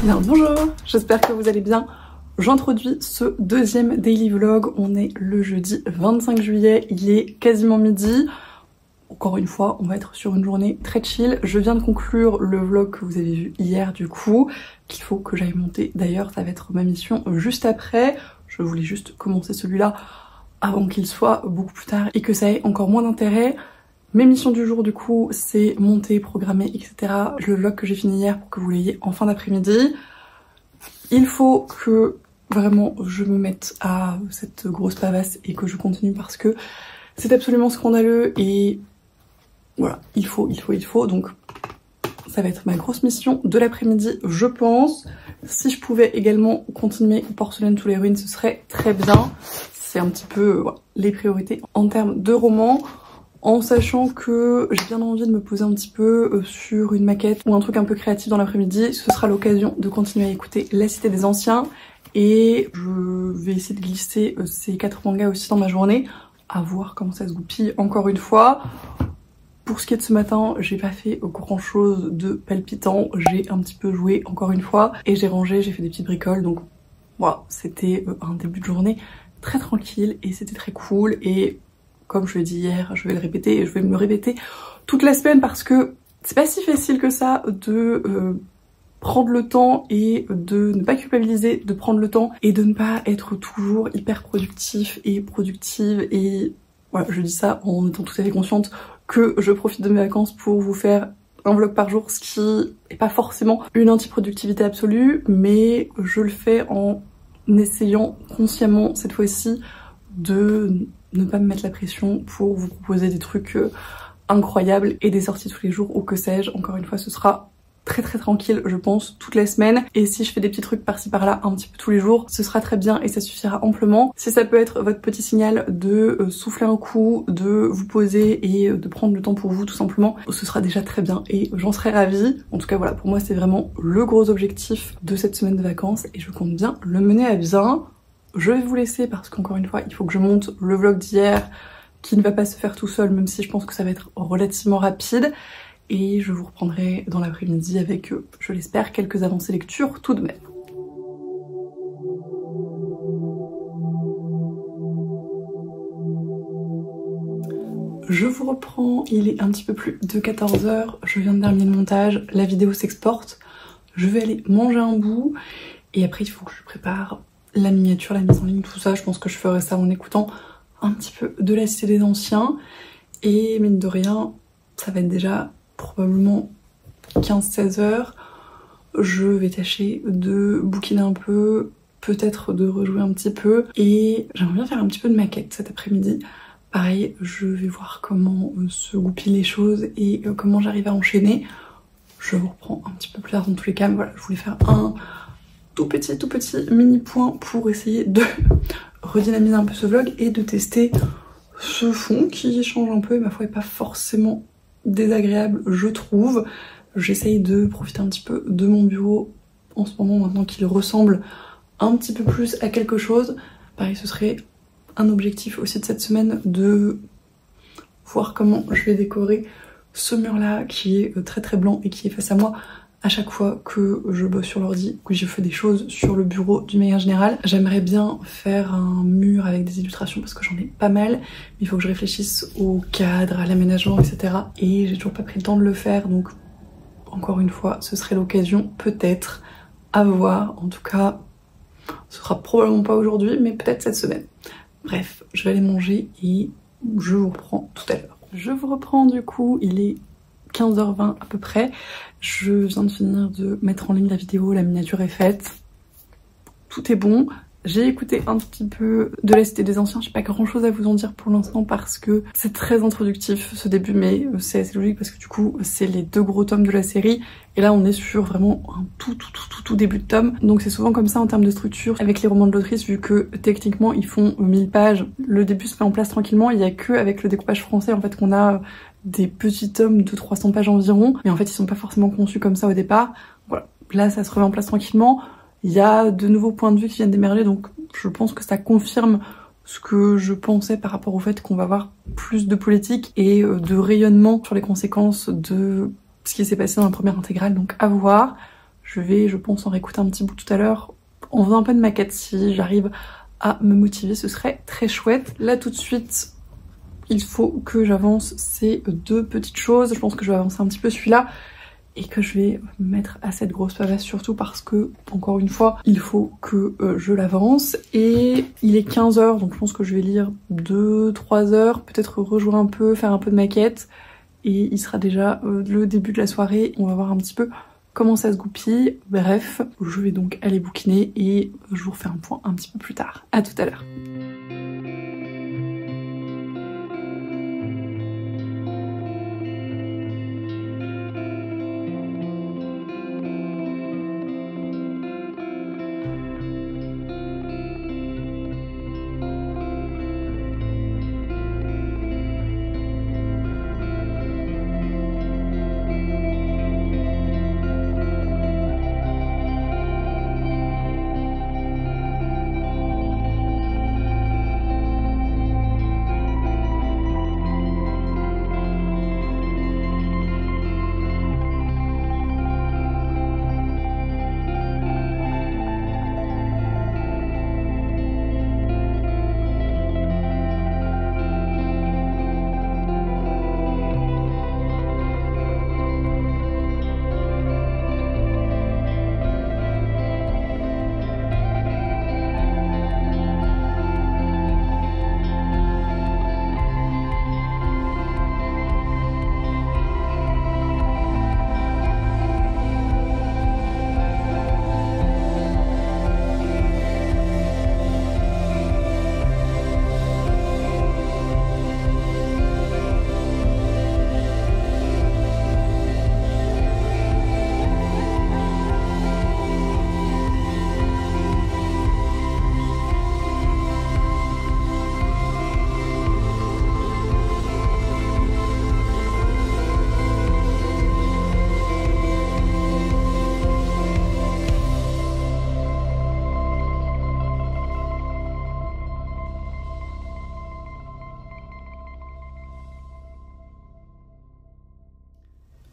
Bien, bonjour, j'espère que vous allez bien. J'introduis ce deuxième daily vlog. On est le jeudi 25 juillet, il est quasiment midi. Encore une fois, on va être sur une journée très chill. Je viens de conclure le vlog que vous avez vu hier du coup, qu'il faut que j'aille monter. D'ailleurs, ça va être ma mission juste après. Je voulais juste commencer celui-là avant qu'il soit beaucoup plus tard et que ça ait encore moins d'intérêt. Mes missions du jour du coup, c'est monter, programmer, etc. Le vlog que j'ai fini hier pour que vous l'ayez en fin d'après-midi. Il faut que vraiment je me mette à cette grosse pavasse et que je continue parce que c'est absolument scandaleux et voilà, il faut. Donc ça va être ma grosse mission de l'après-midi, je pense. Si je pouvais également continuer Porcelain to l'héroïne, ce serait très bien. C'est un petit peu voilà, les priorités en termes de roman. En sachant que j'ai bien envie de me poser un petit peu sur une maquette ou un truc un peu créatif dans l'après-midi. Ce sera l'occasion de continuer à écouter La Cité des Anciens. Et je vais essayer de glisser ces 4 mangas aussi dans ma journée. À voir comment ça se goupille encore une fois. Pour ce qui est de ce matin, j'ai pas fait grand chose de palpitant. J'ai un petit peu joué encore une fois. Et j'ai rangé, j'ai fait des petites bricoles. Donc voilà, c'était un début de journée très tranquille et c'était très cool. Et comme je l'ai dit hier, je vais le répéter et je vais me le répéter toute la semaine parce que c'est pas si facile que ça de prendre le temps et de ne pas culpabiliser, de prendre le temps et de ne pas être toujours hyper productif et productive. Et voilà, je dis ça en étant tout à fait consciente que je profite de mes vacances pour vous faire un vlog par jour, ce qui est pas forcément une anti-productivité absolue, mais je le fais en essayant consciemment cette fois-ci de ne pas me mettre la pression pour vous proposer des trucs incroyables et des sorties tous les jours ou que sais-je. Encore une fois, ce sera très tranquille, je pense, toute la semaine. Et si je fais des petits trucs par-ci par-là un petit peu tous les jours, ce sera très bien et ça suffira amplement. Si ça peut être votre petit signal de souffler un coup, de vous poser et de prendre le temps pour vous tout simplement, ce sera déjà très bien et j'en serai ravie. En tout cas voilà, pour moi c'est vraiment le gros objectif de cette semaine de vacances et je compte bien le mener à bien. Je vais vous laisser parce qu'encore une fois, il faut que je monte le vlog d'hier qui ne va pas se faire tout seul, même si je pense que ça va être relativement rapide. Et je vous reprendrai dans l'après-midi avec, je l'espère, quelques avancées lecture tout de même. Je vous reprends, il est un petit peu plus de 14 h, je viens de terminer le montage, la vidéo s'exporte. Je vais aller manger un bout et après il faut que je prépare la miniature, la mise en ligne, tout ça. Je pense que je ferai ça en écoutant un petit peu de La Cité des Anciens. Et mine de rien, ça va être déjà probablement 15-16 h. Je vais tâcher de bouquiner un peu, peut-être de rejouer un petit peu. Et j'aimerais bien faire un petit peu de maquette cet après-midi. Pareil, je vais voir comment se goupillent les choses et comment j'arrive à enchaîner. Je vous reprends un petit peu plus tard dans tous les cas. Mais voilà, je voulais faire un tout petit mini point pour essayer de redynamiser un peu ce vlog et de tester ce fond qui change un peu et ma foi est pas forcément désagréable je trouve. J'essaye de profiter un petit peu de mon bureau en ce moment maintenant qu'il ressemble un petit peu plus à quelque chose. Pareil, ce serait un objectif aussi de cette semaine de voir comment je vais décorer ce mur là qui est très blanc et qui est face à moi à chaque fois que je bosse sur l'ordi, que je fais des choses sur le bureau d'une manière générale. J'aimerais bien faire un mur avec des illustrations parce que j'en ai pas mal, mais il faut que je réfléchisse au cadre, à l'aménagement, etc. Et j'ai toujours pas pris le temps de le faire, donc encore une fois, ce serait l'occasion, peut-être, à voir. En tout cas, ce sera probablement pas aujourd'hui, mais peut-être cette semaine. Bref, je vais aller manger et je vous reprends tout à l'heure. Je vous reprends du coup, il est 15 h 20 à peu près. Je viens de finir de mettre en ligne la vidéo, la miniature est faite. Tout est bon. J'ai écouté un petit peu de La Cité des Anciens, j'ai pas grand chose à vous en dire pour l'instant parce que c'est très introductif ce début, mais c'est assez logique parce que du coup c'est les 2 gros tomes de la série et là on est sur vraiment un tout début de tome, donc c'est souvent comme ça en termes de structure avec les romans de l'autrice vu que techniquement ils font 1000 pages, le début se met en place tranquillement, il y a que avec le découpage français en fait qu'on a des petits tomes de 300 pages environ, mais en fait ils sont pas forcément conçus comme ça au départ. Voilà, là ça se remet en place tranquillement. Il y a de nouveaux points de vue qui viennent d'émerger, donc je pense que ça confirme ce que je pensais par rapport au fait qu'on va avoir plus de politique et de rayonnement sur les conséquences de ce qui s'est passé dans la première intégrale, donc à voir. Je vais, je pense, en réécouter un petit bout tout à l'heure en faisant un peu de maquette. Si j'arrive à me motiver, ce serait très chouette. Là tout de suite, il faut que j'avance ces deux petites choses. Je pense que je vais avancer un petit peu celui-là et que je vais me mettre à cette grosse pavasse, surtout parce que, encore une fois, il faut que je l'avance. Et il est 15 h, donc je pense que je vais lire 2-3 heures, peut-être rejouer un peu, faire un peu de maquette. Et il sera déjà le début de la soirée. On va voir un petit peu comment ça se goupille. Bref, je vais donc aller bouquiner et je vous refais un point un petit peu plus tard. À tout à l'heure.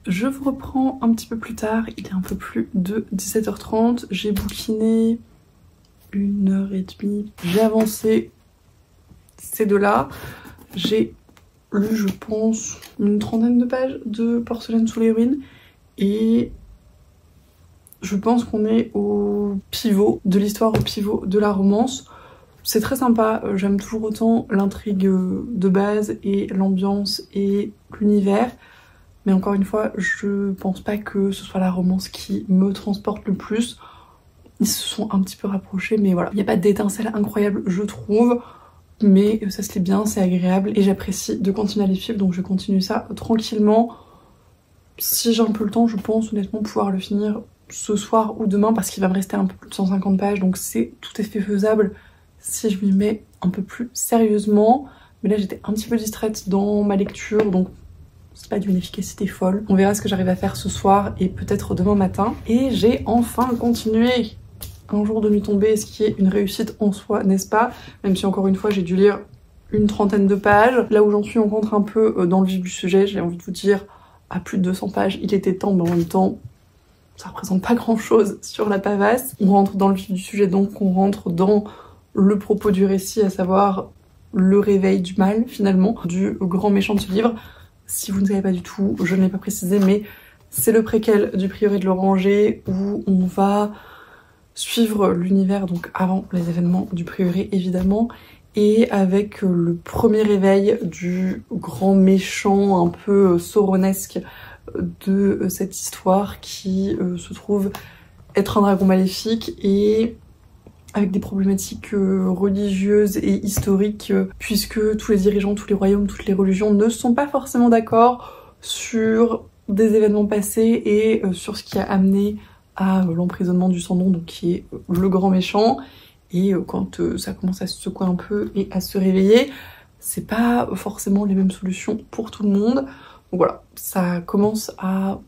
Je vous reprends un petit peu plus tard, il est un peu plus de 17 h 30, j'ai bouquiné 1h30, j'ai avancé ces deux-là, j'ai lu je pense une trentaine de pages de Porcelaine sous les ruines et je pense qu'on est au pivot de l'histoire, au pivot de la romance. C'est très sympa, j'aime toujours autant l'intrigue de base et l'ambiance et l'univers. Mais encore une fois, je pense pas que ce soit la romance qui me transporte le plus. Ils se sont un petit peu rapprochés, mais voilà. Il n'y a pas d'étincelle incroyable, je trouve. Mais ça se lit bien, c'est agréable. Et j'apprécie de continuer à les suivre, donc je continue ça tranquillement. Si j'ai un peu le temps, je pense honnêtement pouvoir le finir ce soir ou demain, parce qu'il va me rester un peu plus de 150 pages, donc c'est tout à fait faisable si je m'y mets un peu plus sérieusement. Mais là, j'étais un petit peu distraite dans ma lecture, donc c'est pas d'une efficacité folle. On verra ce que j'arrive à faire ce soir et peut-être demain matin. Et j'ai enfin continué Un jour de nuit tombée, ce qui est une réussite en soi, n'est-ce pas? Même si encore une fois j'ai dû lire une trentaine de pages. Là où j'en suis, on rentre un peu dans le vif du sujet, j'ai envie de vous dire, à plus de 200 pages, il était temps, mais en même temps, ça représente pas grand chose sur la pavasse. On rentre dans le vif du sujet, donc on rentre dans le propos du récit, à savoir le réveil du mal, finalement, du grand méchant de ce livre. Si vous ne savez pas du tout, je ne l'ai pas précisé, mais c'est le préquel du prieuré de l'Oranger où on va suivre l'univers, donc avant les événements du prieuré évidemment, et avec le premier réveil du grand méchant un peu sauronesque de cette histoire qui se trouve être un dragon maléfique et avec des problématiques religieuses et historiques puisque tous les dirigeants, tous les royaumes, toutes les religions ne sont pas forcément d'accord sur des événements passés et sur ce qui a amené à l'emprisonnement du Sans-Nom, donc qui est le grand méchant. Et quand ça commence à se secouer un peu et à se réveiller, c'est pas forcément les mêmes solutions pour tout le monde. Donc voilà, ça commence à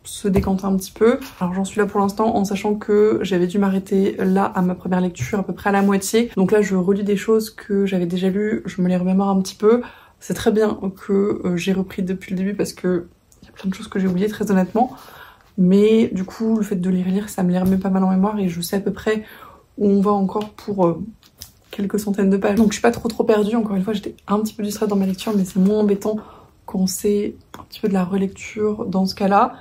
se décanter un petit peu. Alors j'en suis là pour l'instant en sachant que j'avais dû m'arrêter là à ma première lecture à peu près à la moitié. Donc là je relis des choses que j'avais déjà lues, je me les remémore un petit peu. C'est très bien que j'ai repris depuis le début parce que il y a plein de choses que j'ai oubliées très honnêtement. mais du coup le fait de les relire ça me les remet pas mal en mémoire et je sais à peu près où on va encore pour quelques centaines de pages. Donc je suis pas trop perdue, encore une fois j'étais un petit peu distraite dans ma lecture mais c'est moins embêtant quand c'est un petit peu de la relecture dans ce cas-là.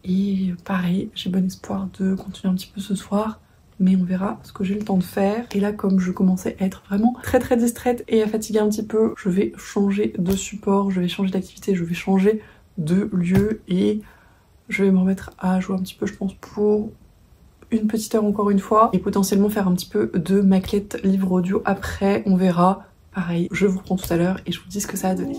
Et pareil, j'ai bon espoir de continuer un petit peu ce soir, mais on verra ce que j'ai le temps de faire. Et là, comme je commençais à être vraiment très distraite et à fatiguer un petit peu, je vais changer de support, je vais changer d'activité, je vais changer de lieu et je vais me remettre à jouer un petit peu, je pense, pour une petite heure encore une fois, et potentiellement faire un petit peu de maquette livre audio après, on verra. Pareil, je vous reprends tout à l'heure et je vous dis ce que ça a donné.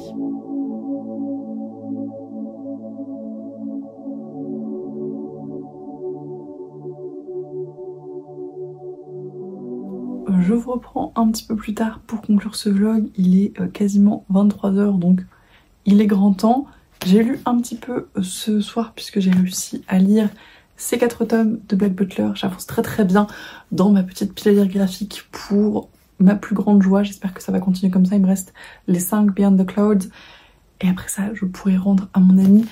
Je vous reprends un petit peu plus tard pour conclure ce vlog. Il est quasiment 23 h, donc il est grand temps. J'ai lu un petit peu ce soir puisque j'ai réussi à lire ces 4 tomes de Black Butler. J'avance très bien dans ma petite pile à lire graphique pour ma plus grande joie. J'espère que ça va continuer comme ça. Il me reste les 5 Beyond the Clouds. Et après ça, je pourrai rendre à mon ami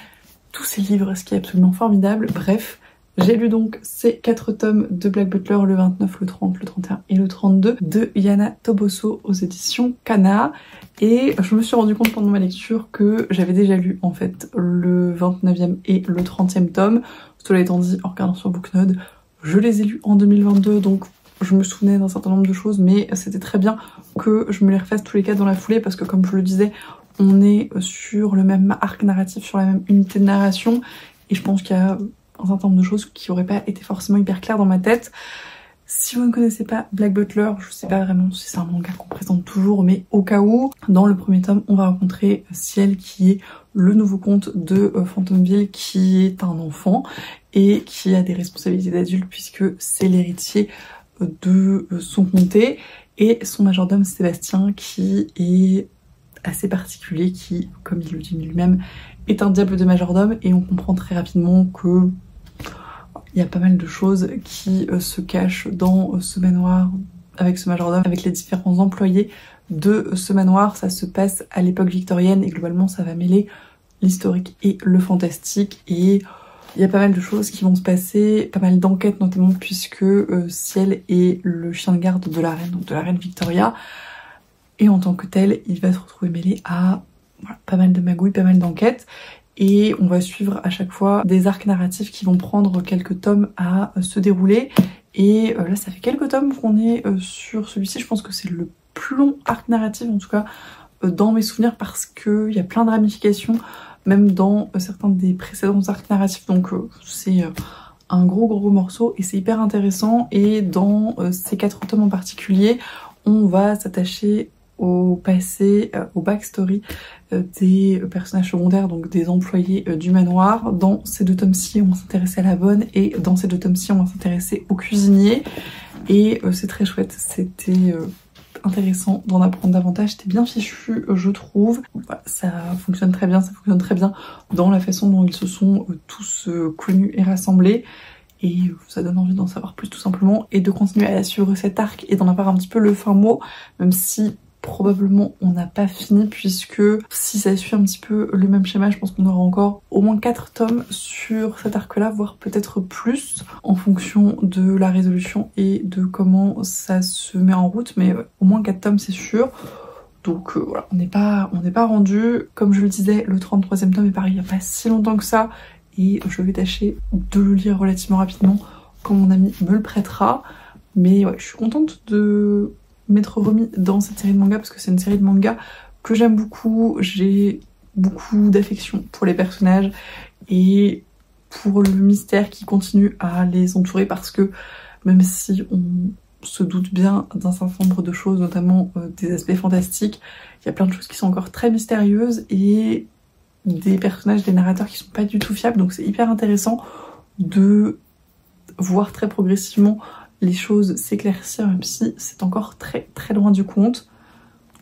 tous ses livres, ce qui est absolument formidable. Bref. J'ai lu donc ces 4 tomes de Black Butler, le 29, le 30, le 31 et le 32 de Yana Toboso aux éditions Kana. Et je me suis rendu compte pendant ma lecture que j'avais déjà lu en fait le 29e et le 30e tome. Cela étant dit, en regardant sur Booknode, je les ai lus en 2022, donc je me souvenais d'un certain nombre de choses, mais c'était très bien que je me les refasse tous les 4 dans la foulée parce que comme je le disais, on est sur le même arc narratif, sur la même unité de narration et je pense qu'il y a un certain nombre de choses qui n'auraient pas été forcément hyper claires dans ma tête. Si vous ne connaissez pas Black Butler, je sais pas vraiment si c'est un manga qu'on présente toujours, mais au cas où, dans le premier tome, on va rencontrer Ciel qui est le nouveau comte de Phantomville, qui est un enfant et qui a des responsabilités d'adulte puisque c'est l'héritier de son comté, et son majordome Sébastien qui est assez particulier, qui, comme il le dit lui-même, est un diable de majordome, et on comprend très rapidement que il y a pas mal de choses qui se cachent dans ce manoir avec ce majordome, avec les différents employés de ce manoir. Ça se passe à l'époque victorienne et globalement ça va mêler l'historique et le fantastique, et il y a pas mal de choses qui vont se passer, pas mal d'enquêtes notamment puisque Ciel est le chien de garde de la reine, donc de la reine Victoria, et en tant que tel il va se retrouver mêlé à pas mal de magouilles, pas mal d'enquêtes. Et on va suivre à chaque fois des arcs narratifs qui vont prendre quelques tomes à se dérouler. Et là, ça fait quelques tomes qu'on est sur celui-ci. Je pense que c'est le plus long arc narratif, en tout cas dans mes souvenirs, parce qu'il y a plein de ramifications, même dans certains des précédents arcs narratifs. Donc c'est un gros morceau et c'est hyper intéressant. Et dans ces 4 tomes en particulier, on va s'attacher au passé, au backstory des personnages secondaires, donc des employés du manoir. Dans ces 2 tomes-ci, on va s'intéresser à la bonne, et dans ces 2 tomes-ci, on va s'intéresser au cuisinier. Et c'est très chouette, c'était intéressant d'en apprendre davantage, c'était bien fichu, je trouve. Voilà, ça fonctionne très bien, dans la façon dont ils se sont tous connus et rassemblés. Et ça donne envie d'en savoir plus tout simplement, et de continuer à suivre cet arc et d'en avoir un petit peu le fin mot, même si probablement on n'a pas fini, puisque si ça suit un petit peu le même schéma, je pense qu'on aura encore au moins 4 tomes sur cet arc-là, voire peut-être plus, en fonction de la résolution et de comment ça se met en route, mais au moins 4 tomes c'est sûr. Donc voilà, on n'est pas rendu. Comme je le disais, le 33e tome est pareil, il n'y a pas si longtemps que ça, et je vais tâcher de le lire relativement rapidement quand mon ami me le prêtera. Mais ouais, je suis contente de m'être remis dans cette série de mangas parce que c'est une série de mangas que j'aime beaucoup. J'ai beaucoup d'affection pour les personnages et pour le mystère qui continue à les entourer, parce que même si on se doute bien d'un certain nombre de choses, notamment des aspects fantastiques, il y a plein de choses qui sont encore très mystérieuses et des personnages, des narrateurs qui sont pas du tout fiables, donc c'est hyper intéressant de voir très progressivement les choses s'éclaircir, même si c'est encore très loin du compte.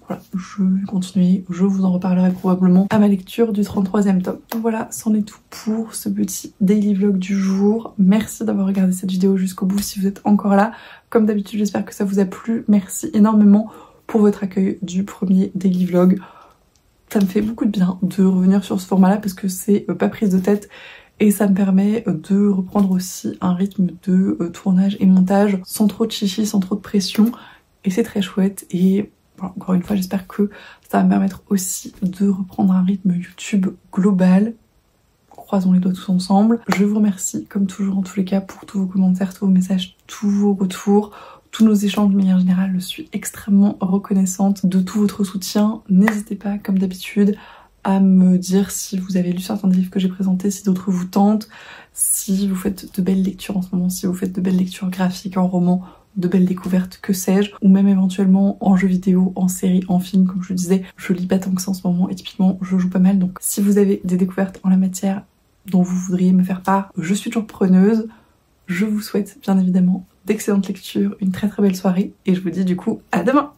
Voilà, je vais continuer, je vous en reparlerai probablement à ma lecture du 33e tome. Donc voilà, c'en est tout pour ce petit daily vlog du jour. Merci d'avoir regardé cette vidéo jusqu'au bout si vous êtes encore là. Comme d'habitude, j'espère que ça vous a plu. Merci énormément pour votre accueil du premier daily vlog. Ça me fait beaucoup de bien de revenir sur ce format-là parce que c'est pas prise de tête et ça me permet de reprendre aussi un rythme de tournage et montage sans trop de chichi, sans trop de pression, et c'est très chouette. Et voilà, encore une fois, j'espère que ça va me permettre aussi de reprendre un rythme YouTube global. Croisons les doigts tous ensemble. Je vous remercie comme toujours en tous les cas pour tous vos commentaires, tous vos messages, tous vos retours, tous nos échanges de manière générale. Je suis extrêmement reconnaissante de tout votre soutien. N'hésitez pas comme d'habitude à me dire si vous avez lu certains des livres que j'ai présentés, si d'autres vous tentent, si vous faites de belles lectures en ce moment, si vous faites de belles lectures graphiques, en roman, de belles découvertes, que sais-je, ou même éventuellement en jeu vidéo, en série, en film, comme je le disais. Je lis pas tant que ça en ce moment et typiquement je joue pas mal, donc si vous avez des découvertes en la matière dont vous voudriez me faire part, je suis toujours preneuse. Je vous souhaite bien évidemment d'excellentes lectures, une très très belle soirée et je vous dis du coup à demain.